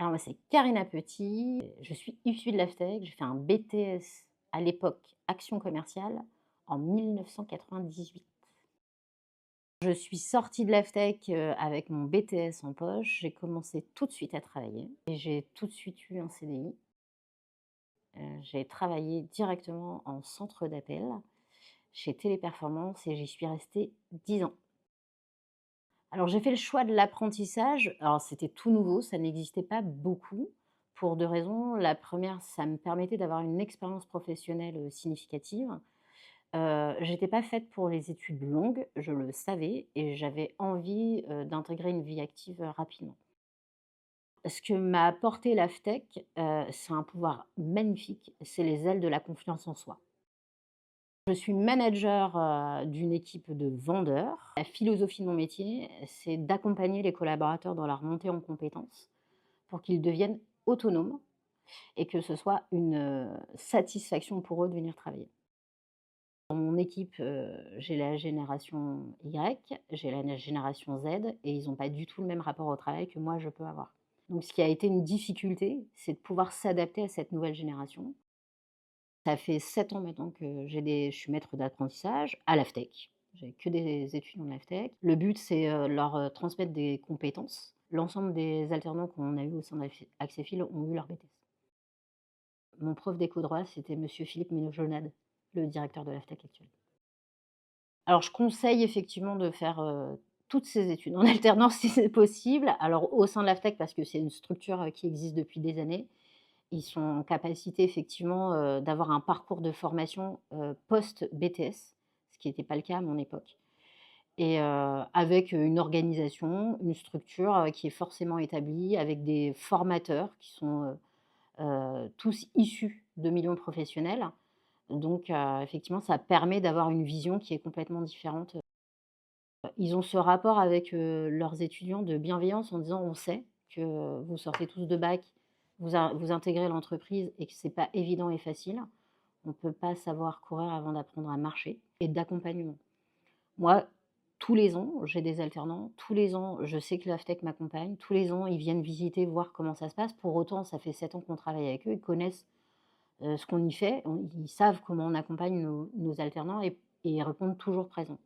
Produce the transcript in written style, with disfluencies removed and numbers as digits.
Alors moi, c'est Karina Petit, je suis issue de l'AFTEC, j'ai fait un BTS à l'époque action commerciale en 1998. Je suis sortie de l'AFTEC, avec mon BTS en poche, j'ai commencé tout de suite à travailler et j'ai tout de suite eu un CDI. J'ai travaillé directement en centre d'appel chez Téléperformance et j'y suis restée 10 ans. Alors j'ai fait le choix de l'apprentissage. Alors c'était tout nouveau, ça n'existait pas beaucoup pour 2 raisons. La première, ça me permettait d'avoir une expérience professionnelle, significative. J'étais pas faite pour les études longues, je le savais et j'avais envie, d'intégrer une vie active, rapidement. Ce que m'a apporté l'AFTEC, c'est un pouvoir magnifique, c'est les ailes de la confiance en soi. Je suis manager, d'une équipe de vendeurs. La philosophie de mon métier, c'est d'accompagner les collaborateurs dans leur montée en compétences pour qu'ils deviennent autonomes et que ce soit une, satisfaction pour eux de venir travailler. Dans mon équipe, j'ai la génération Y, j'ai la génération Z et ils n'ont pas du tout le même rapport au travail que moi je peux avoir. Donc ce qui a été une difficulté, c'est de pouvoir s'adapter à cette nouvelle génération. Ça fait 7 ans maintenant que je suis maître d'apprentissage à l'AFTEC. J'ai que des étudiants de l'AFTEC. Le but, c'est, leur, transmettre des compétences. L'ensemble des alternants qu'on a eu au sein d'Axefil ont eu leur BTS. Mon prof d'éco-droit, c'était monsieur Philippe Ménage-Jonade, le directeur de l'AFTEC actuel. Alors je conseille effectivement de faire, toutes ces études en alternance si c'est possible. Alors au sein de l'AFTEC parce que c'est une structure, qui existe depuis des années. Ils sont en capacité effectivement, d'avoir un parcours de formation, post-BTS, ce qui n'était pas le cas à mon époque et avec, une organisation, une structure, qui est forcément établie avec des formateurs qui sont, tous issus de milieux professionnels. Donc effectivement, ça permet d'avoir une vision qui est complètement différente. Ils ont ce rapport avec, leurs étudiants de bienveillance en disant: «On sait que vous sortez tous de bac, vous intégrez l'entreprise et que c'est pas évident et facile. On peut pas savoir courir avant d'apprendre à marcher» et d'accompagnement. Moi, tous les ans, j'ai des alternants, tous les ans, je sais que l'AFTEC m'accompagne, tous les ans, ils viennent visiter, voir comment ça se passe. Pour autant, ça fait 7 ans qu'on travaille avec eux, ils connaissent, ce qu'on y fait, ils savent comment on accompagne nos alternants et ils répondent toujours présents.